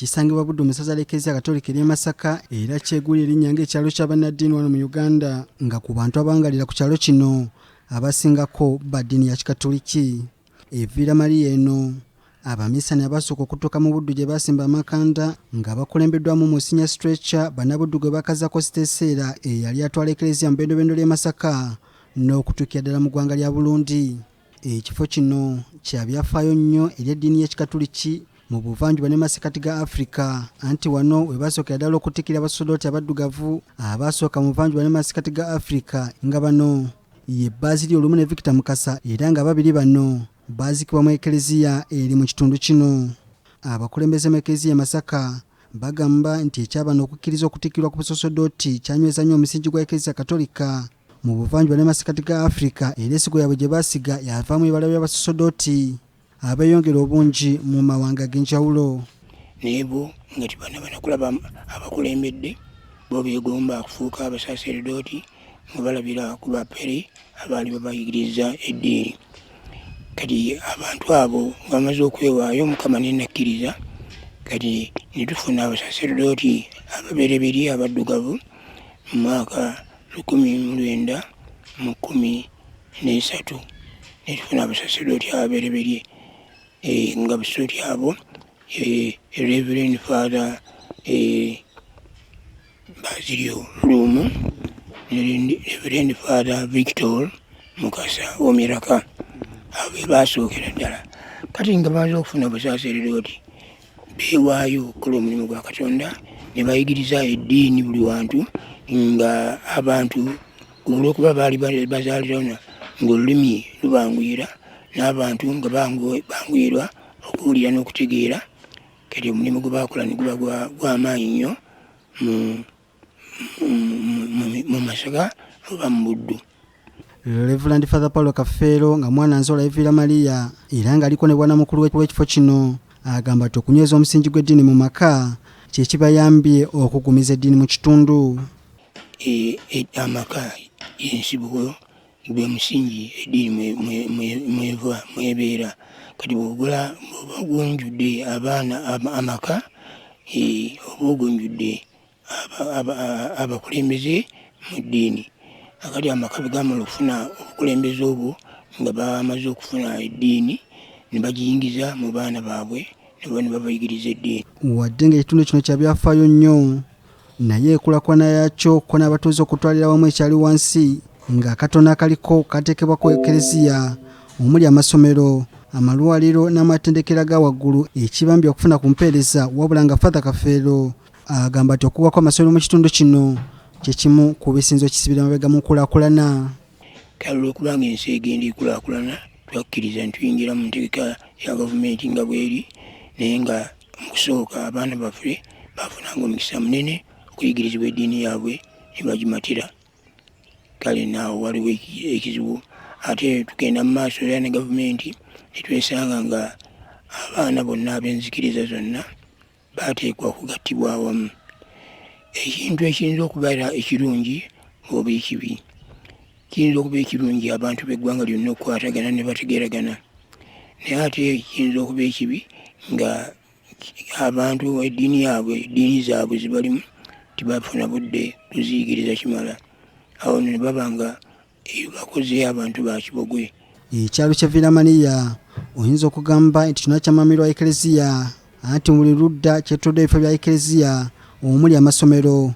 kisangibwa Buddu mu ssaza l'Eklezia Katolika ery'e Masaka era kyegulira erinnya ng'ekyalo ky'abannaddiini wano mu Uganda, nga ku bantu abangalira ku kyalo kino abasingako ba ddiini ya Kikatoliki. Evira Maria eno abamisani abasooka okutuuka mu Buddu gye basimba amakanda nga bakulembeddwamu Monsignor Stretcher Bannabuddu gwe bakazako Siteeseera eyali atwala Eklezia mu bendobendo ly'e Masaka n'okutuukira ddala mu ggwanga lya Burundi. Ekifo kino kya byafaayo nnyo eri eddiini y'Ekikatoliki mu buvanjuba ne masekati ga Afrika, anti wano we basookera ddala okutikkira abasaseredooti abaddugavu abasooka mu buvanjuba ne masekati ga Afrika nga bano ye Baazili olumu ne Victor Mukasa, era nga babiri bano baazikibwa mu Eklezia eri mu kitundu kino. Abakulembeze mu Eklezia e Masaka bagamba nti ekyabano okukkiriza okutikkirwa ku busaseredooti kyanyweza nnyo omusingi gwa Eklezia Katolika mu buvanjuba ne masekati ga Afrika, era esigo yaabwe gye baasiga yavaamu ebibala by'abasaseredooti abeeyongera obungi mu mawanga ag'enjawulo. Neebo nga tibana kulaba abakulembedde bo beegomba okufuuka abasaseredooti nga balabira ku bapere abaali babayigiriza eddiini. Kati abantu abo bamaze okwewaayo, Mukama n'ennakkiriza, kati ne tufuna abasaseredooti ababereberye abaddugavu mu mwaka 1913 ne tufuna abasaseredooti ababereberye nga basaseredooti abo Reverend Father Baazili Olumu, Reverend Father Victor Mukasa Omiraka, abo basookera ddala. Kati nga bamaze okufuna abasaseredooti beewaayo okukola omulimu gwa Katonda ne bayigiriza eddiini buli wantu, nga abantu olw'okuba baali bazaalirana ng'olulimi lubanguyira n'abantu nga banguyirwa okuwulira n'okutegeera, kati omulimu gwe baakola ne guba gw'amaanyi nnyo mu Masaka oba mu Buddu. Reverend Father Paulo Kafeero nga mwana nzola Evira Maria era nga aliko ne bwana mukulu w'ekifo kino agamba nti okunyweza omusingi gw'eddiini mu maka kye kibayambye okugumiza eddiini mu kitundu. Amaka y'ensibuko gwe musingi eddiini mwebeera. Kati bw'oba gonjudde abaana amaka, oba ogonjudde abakulembeze mu ddiini. Akati amaka bwe gamala okufuna obukulembeze obwo nga bamaze okufuna eddiini ne bagiyingiza mu baana baabwe ne babayigiriza eddiini. Wadde ng'ekitundu kino kya byafaayo nnyo, naye enkulaakulana yaakyo ko n'abatuuze okutwalira awamu ekyali wansi ng'akatono akaliko kateekebwa ku Eklezia omuli amasomero, amalwaliro n'amatendekero ga waggulu, ekibambye okufuna ku mpeereza, wabula nga Father Kafeero agamba nti okuggwa kw'amasomero mu kitundu kino kye kimu ku bisinzo kisibira amabega mu nkulaakulana. Kale olw'okubanga ensi egenda ekulaakulana, twakkiriza ntuyingira mu ntegeka ya gavumenti nga bweri, naye nga mu kusooka abaana baffe bafunanga omukisa munene okuyigirizibwa eddiini yaabwe ne bagimatira. Kale naawo waliwo ekizibu. Ate tugenda mu maaso era ne gavumenti ne twesanga nga abaana bonna ab'enzikiriza zonna bateekwa okugattibwa awamu. Ekintu ekiyinza okubeera ekirungi oba ekibi, kiyinza okuba ekirungi abantu b'eggwanga lyonna okukwatagana ne bategeeragana, naye ate kiyinza okuba ekibi nga abantu eddiini zaabwe zibalimu tibafuna budde kuziyigiriza kimala. Awo ne baba nga bakoze abantu ba kibogwe. Ekyalo kya Evira Maria oyinza okugamba nti kino kyamamirwa Eklezia, anti mu buli ludda kyetolodde ebifo bya Eklezia omuli amasomero,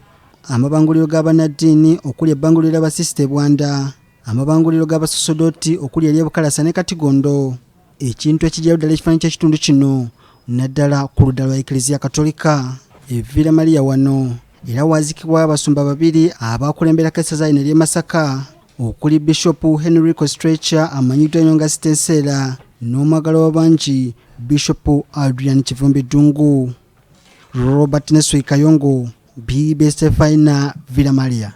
amabanguliro g'abannaddiini okuli ebbanguliro ly'abasisita Bwanda, amabanguliro g'abasaseredooti okuli ery'e Bukalasa ne Katigondo. Ekintu ekijjayo ddala ekifaananyi ky'ekitundu kino naddala ku ludda lwa Eklezia Katolika. Evira Maria wano era waazikibwa abasumba babiri abakulemberako essaza lino ery'e Masaka okuli Bishop Henrico Stretcher amanyiddwa nnyo nga Siteeseera n'omwagala w'abangi Bishop Adrian Kivumbi Ddungu. Robert Nesoi Kayongo, BBS Fina, Villa Maria.